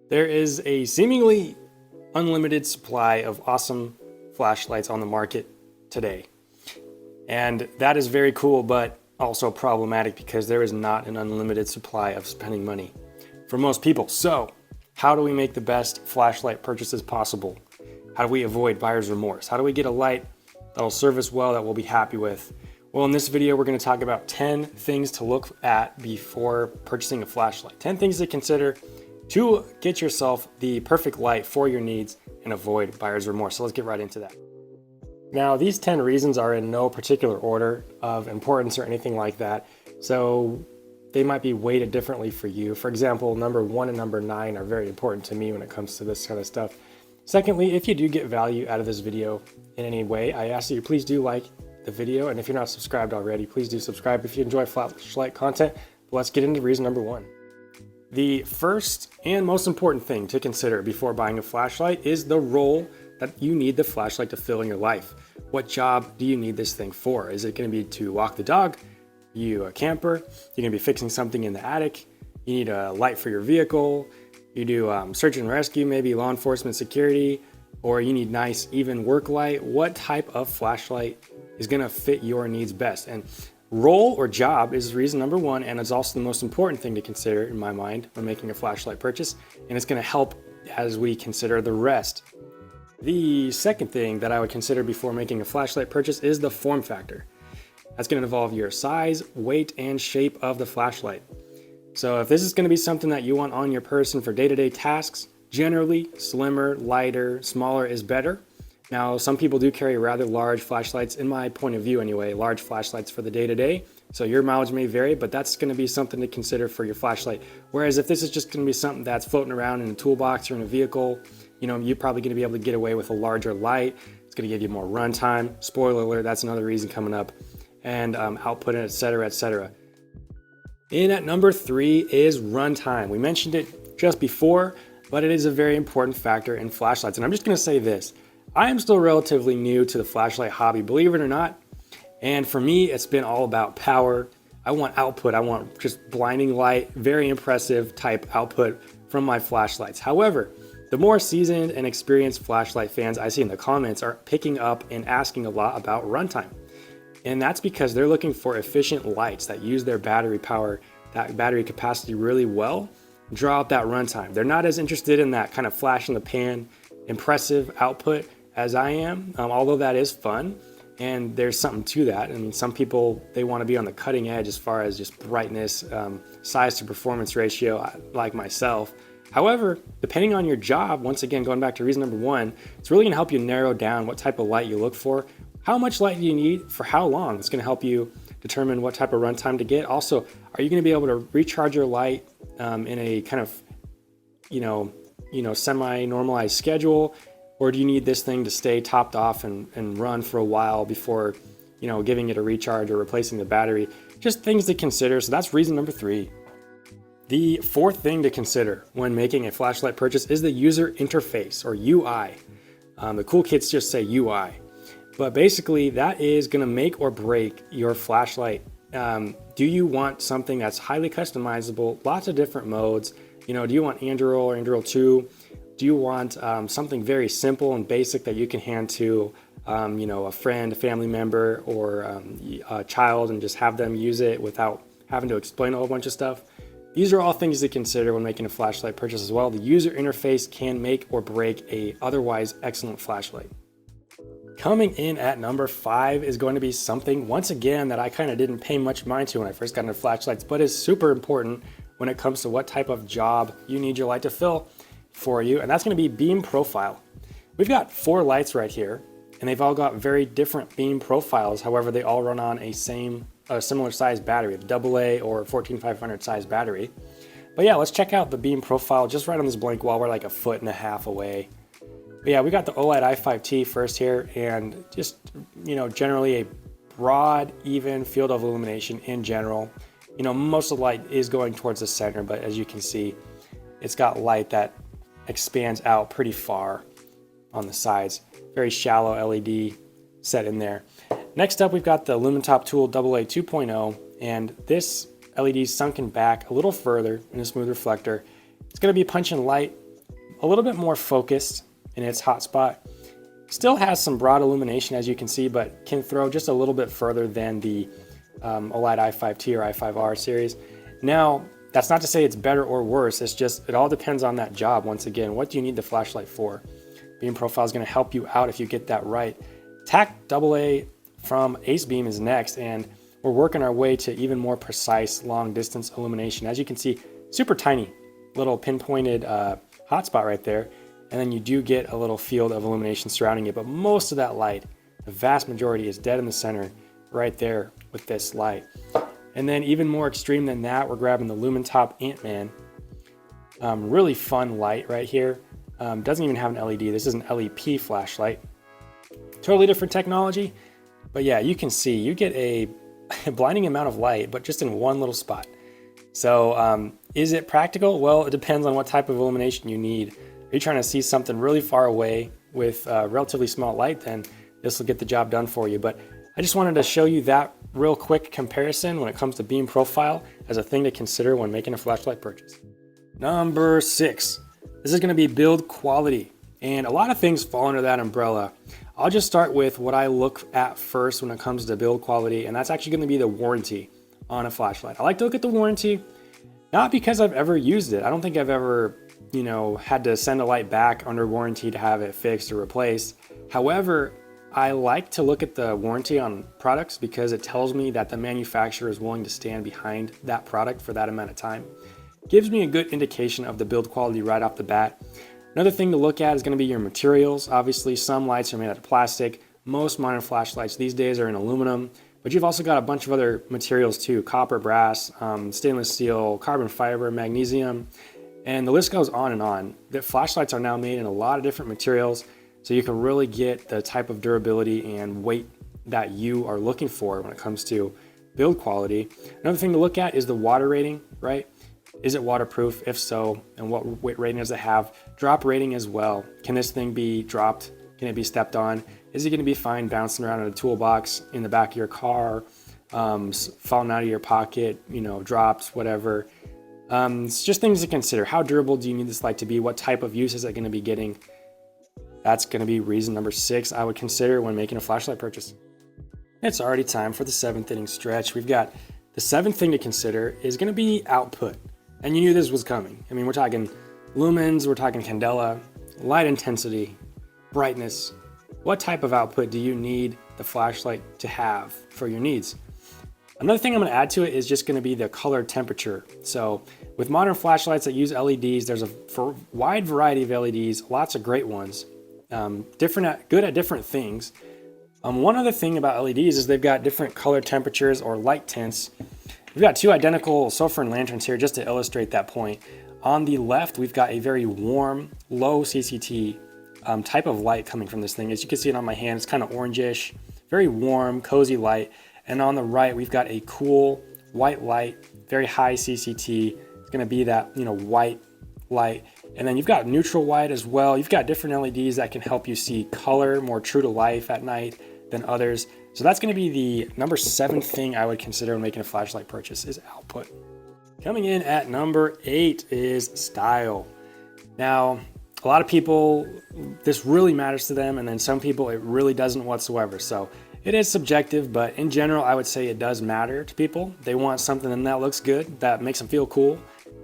There is a seemingly unlimited supply of awesome flashlights on the market today. And that is very cool, but also problematic because there is not an unlimited supply of spending money for most people. So, how do we make the best flashlight purchases possible? How do we avoid buyer's remorse? How do we get a light that'll serve us well, that we'll be happy with? Well, in this video, we're going to talk about 10 things to look at before purchasing a flashlight. 10 things to consider to get yourself the perfect light for your needs and avoid buyer's remorse. So let's get right into that. Now, these 10 reasons are in no particular order of importance or anything like that. So they might be weighted differently for you. For example, number 1 and number 9 are very important to me when it comes to this kind of stuff. Secondly, if you do get value out of this video in any way, I ask that you please do like the video. And if you're not subscribed already, please do subscribe if you enjoy flashlight content. But let's get into reason number 1. The first and most important thing to consider before buying a flashlight is the role that you need the flashlight to fill in your life. What job do you need this thing for? Is it going to be to walk the dog? Are you a camper? You're going to be fixing something in the attic? You need a light for your vehicle? You do search and rescue, maybe law enforcement, security, or you need nice even work light. What type of flashlight is going to fit your needs best? And role or job is reason number 1, and it's also the most important thing to consider in my mind when making a flashlight purchase, and it's going to help as we consider the rest. The second thing that I would consider before making a flashlight purchase is the form factor. That's going to involve your size, weight, and shape of the flashlight. So if this is going to be something that you want on your person for day-to-day tasks, generally slimmer, lighter, smaller is better. Now, some people do carry rather large flashlights, in my point of view anyway, large flashlights for the day-to-day. So your mileage may vary, but that's going to be something to consider for your flashlight. Whereas if this is just going to be something that's floating around in a toolbox or in a vehicle, you're probably going to be able to get away with a larger light. It's going to give you more runtime. Spoiler alert, that's another reason coming up. And output, et cetera, et cetera. In at number 3 is runtime. We mentioned it just before, but it is a very important factor in flashlights. And I'm just going to say this. I am still relatively new to the flashlight hobby, believe it or not. And for me, it's been all about power. I want output. I want just blinding light, very impressive type output from my flashlights. However, the more seasoned and experienced flashlight fans I see in the comments are picking up and asking a lot about runtime. And that's because they're looking for efficient lights that use their battery power, that battery capacity really well, draw out that runtime. They're not as interested in that kind of flash in the pan, impressive output as I am, although that is fun. And there's something to that. And some people, they want to be on the cutting edge as far as just brightness, size to performance ratio, like myself. However, depending on your job, once again, going back to reason number 1, it's really going to help you narrow down what type of light you look for. How much light do you need for how long? It's going to help you determine what type of runtime to get. Also, are you going to be able to recharge your light in a kind of, semi-normalized schedule? Or do you need this thing to stay topped off and run for a while before, giving it a recharge or replacing the battery? Just things to consider. So that's reason number 3. The fourth thing to consider when making a flashlight purchase is the user interface, or UI. The cool kids just say UI. But basically, that is going to make or break your flashlight. Do you want something that's highly customizable, lots of different modes? Do you want Android or Android 2? Do you want something very simple and basic that you can hand to, a friend, a family member, or a child and just have them use it without having to explain a whole bunch of stuff? These are all things to consider when making a flashlight purchase as well. The user interface can make or break a otherwise excellent flashlight. Coming in at number 5 is going to be something, once again, that I kind of didn't pay much mind to when I first got into flashlights, but is super important when it comes to what type of job you need your light to fill for you, and that's going to be beam profile. We've got 4 lights right here, and they've all got very different beam profiles. However, they all run on a similar size battery, the AA or 14500 size battery. But yeah, let's check out the beam profile just right on this blank wall. We're like 1.5 feet away. But yeah, we got the OLED i5T first here, and just, generally a broad, even field of illumination in general. Most of the light is going towards the center, but as you can see, it's got light that expands out pretty far on the sides. Very shallow LED set in there. Next up, we've got the Lumentop Tool AA 2.0, and this LED is sunken back a little further in a smooth reflector. It's going to be punching light a little bit more focused in its hotspot. Still has some broad illumination, as you can see, but can throw just a little bit further than the Olight i5T or i5R series. Now, that's not to say it's better or worse. It's just, it all depends on that job. Once again, what do you need the flashlight for? Beam profile is going to help you out if you get that right. TAC AA from Ace Beam is next, and we're working our way to even more precise long distance illumination. As you can see, super tiny little pinpointed hotspot right there, and then you do get a little field of illumination surrounding it, but most of that light, the vast majority, is dead in the center right there with this light. And then even more extreme than that, we're grabbing the LumenTop Ant-Man. Really fun light right here. Doesn't even have an LED. This is an LEP flashlight. Totally different technology, but yeah, you can see, you get a blinding amount of light, but just in one little spot. So is it practical? Well, it depends on what type of illumination you need. Are you trying to see something really far away with relatively small light? Then this will get the job done for you. But I just wanted to show you that real quick comparison when it comes to beam profile as a thing to consider when making a flashlight purchase. Number 6, this is going to be build quality, and a lot of things fall under that umbrella. I'll just start with what I look at first when it comes to build quality, and that's actually going to be the warranty on a flashlight. I like to look at the warranty, not because I've ever used it. I don't think I've ever, had to send a light back under warranty to have it fixed or replaced. However, I like to look at the warranty on products because it tells me that the manufacturer is willing to stand behind that product for that amount of time. Gives me a good indication of the build quality right off the bat. Another thing to look at is going to be your materials. Obviously, some lights are made out of plastic. Most modern flashlights these days are in aluminum, but you've also got a bunch of other materials too: copper, brass, stainless steel, carbon fiber, magnesium, and the list goes on and on. The flashlights are now made in a lot of different materials, so you can really get the type of durability and weight that you are looking for when it comes to build quality. Another thing to look at is the water rating, right? Is it waterproof? If so, and what weight rating does it have? Drop rating as well. Can this thing be dropped? Can it be stepped on? Is it going to be fine bouncing around in a toolbox in the back of your car, falling out of your pocket, drops, whatever. It's just things to consider. How durable do you need this light to be? What type of use is it going to be getting? That's going to be reason number 6 I would consider when making a flashlight purchase. It's already time for the 7th inning stretch. We've got the 7th thing to consider is going to be output. And you knew this was coming. I mean, we're talking lumens, we're talking candela, light intensity, brightness. What type of output do you need the flashlight to have for your needs? Another thing I'm going to add to it is just going to be the color temperature. So with modern flashlights that use LEDs, there's a wide variety of LEDs, lots of great ones, good at different things. One other thing about LEDs is they've got different color temperatures or light tints. We've got 2 identical sulfur lanterns here just to illustrate that point. On the left, we've got a very warm, low CCT type of light coming from this thing. As you can see it on my hand, it's kind of orangish, very warm, cozy light. And on the right, we've got a cool white light, very high CCT. It's going to be that, white light. And then you've got neutral white as well. You've got different LEDs that can help you see color more true to life at night than others. So that's going to be the number 7 thing I would consider when making a flashlight purchase is output. Coming in at number 8 is style. Now, a lot of people, this really matters to them, and then some people it really doesn't whatsoever. So it is subjective, but in general, I would say it does matter to people. They want something that looks good, that makes them feel cool.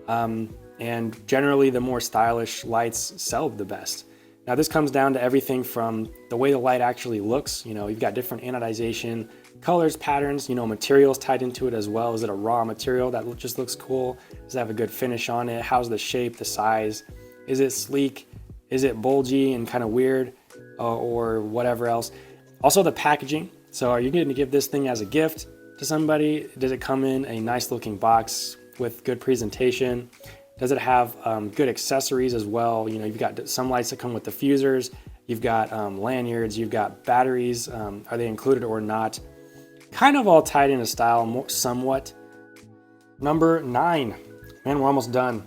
And generally, the more stylish lights sell the best. Now, this comes down to everything from the way the light actually looks. You've got different anodization, colors, patterns, materials tied into it as well. Is it a raw material that just looks cool? Does it have a good finish on it? How's the shape, the size? Is it sleek? Is it bulgy and kind of weird or whatever else? Also, the packaging. So are you going to give this thing as a gift to somebody? Does it come in a nice looking box with good presentation? Does it have good accessories as well? You've got some lights that come with diffusers. You've got lanyards. You've got batteries. Are they included or not? Kind of all tied into style somewhat. Number 9. Man, we're almost done.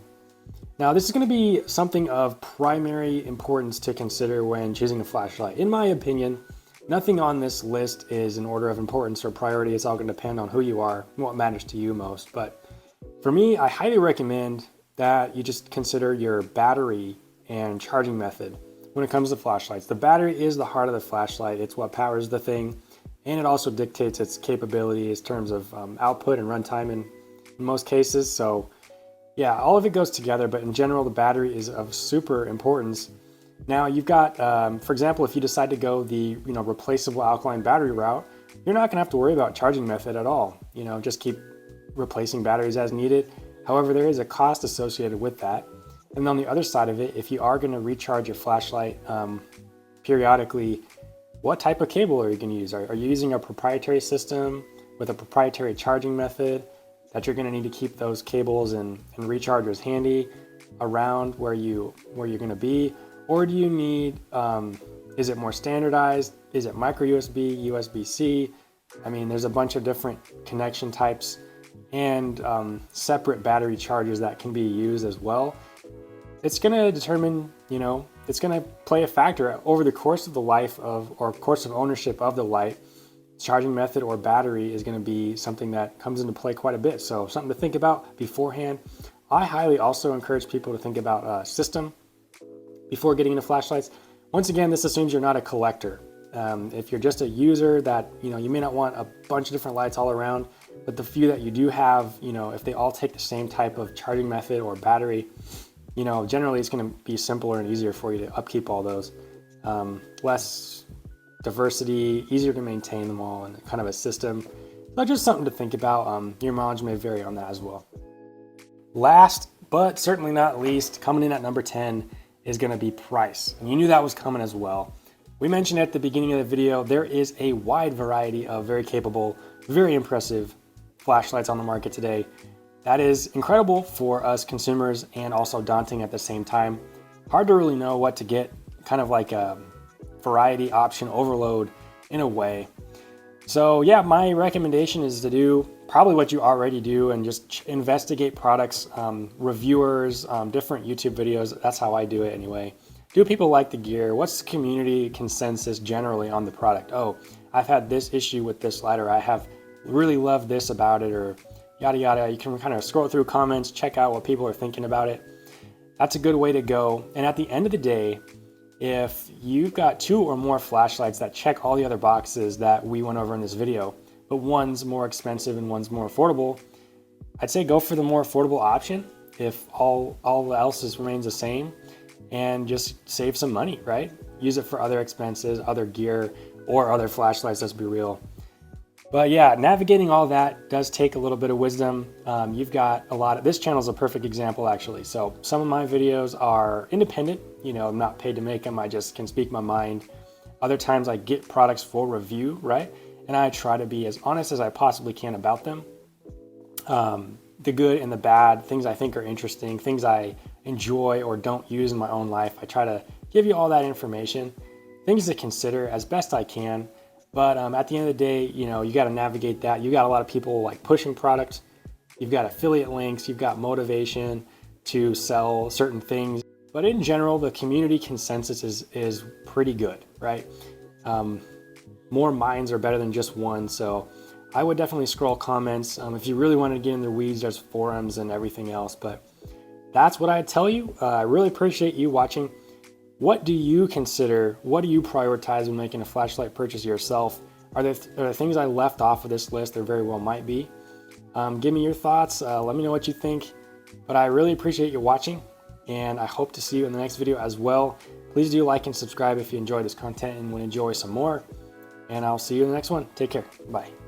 Now, this is going to be something of primary importance to consider when choosing a flashlight. In my opinion, nothing on this list is in order of importance or priority. It's all going to depend on who you are and what matters to you most. But for me, I highly recommend that you just consider your battery and charging method when it comes to flashlights. The battery is the heart of the flashlight. It's what powers the thing, and it also dictates its capability in terms of output and runtime in most cases. So yeah, all of it goes together, but in general, the battery is of super importance. Now you've got, for example, if you decide to go the replaceable alkaline battery route, you're not going to have to worry about charging method at all. Just keep replacing batteries as needed. However, there is a cost associated with that. And on the other side of it, if you are going to recharge your flashlight periodically, what type of cable are you going to use? Are you using a proprietary system with a proprietary charging method that you're going to need to keep those cables and rechargers handy around where you're going to be? Or do you need, is it more standardized? Is it micro USB, USB-C? I mean, there's a bunch of different connection types and separate battery chargers that can be used as well. It's going to determine, it's going to play a factor over the course of the life of, or course of ownership of the light. Charging method or battery is going to be something that comes into play quite a bit. So something to think about beforehand. I highly also encourage people to think about system before getting into flashlights. Once again, this assumes you're not a collector. If you're just a user that, you may not want a bunch of different lights all around, but the few that you do have, if they all take the same type of charging method or battery, generally it's going to be simpler and easier for you to upkeep all those. Less diversity, easier to maintain them all, and kind of a system. But just something to think about. Your mileage may vary on that as well. Last, but certainly not least, coming in at number 10 is going to be price. And you knew that was coming as well. We mentioned at the beginning of the video, there is a wide variety of very capable, very impressive flashlights on the market today. That is incredible for us consumers and also daunting at the same time. Hard to really know what to get, kind of like a variety option overload in a way. So yeah, my recommendation is to do probably what you already do and just investigate products, reviewers, different YouTube videos. That's how I do it anyway. Do people like the gear? What's the community consensus generally on the product? Oh, I've had this issue with this light, or I have really loved this about it, or yada yada. You can kind of scroll through comments, check out what people are thinking about it. That's a good way to go. And at the end of the day, if you've got 2 or more flashlights that check all the other boxes that we went over in this video, but one's more expensive and one's more affordable, I'd say go for the more affordable option if all else remains the same, and just save some money, right? Use it for other expenses, other gear, or other flashlights, let's be real. But yeah, navigating all that does take a little bit of wisdom. You've got a lot of, this channel is a perfect example actually. So some of my videos are independent, I'm not paid to make them. I just can speak my mind. Other times I get products for review, right? And I try to be as honest as I possibly can about them. The good and the bad, things I think are interesting, things I enjoy or don't use in my own life. I try to give you all that information, things to consider as best I can. But at the end of the day, you got to navigate that. You got a lot of people like pushing products. You've got affiliate links. You've got motivation to sell certain things. But in general, the community consensus is pretty good, right? More minds are better than just one. So I would definitely scroll comments. If you really want to get in the weeds, there's forums and everything else. But that's what I'd tell you. I really appreciate you watching. What do you consider? What do you prioritize when making a flashlight purchase yourself? Are there things I left off of this list? There very well might be. Give me your thoughts. Let me know what you think. But I really appreciate you watching, and I hope to see you in the next video as well. Please do like and subscribe if you enjoy this content and want to enjoy some more. And I'll see you in the next one. Take care. Bye.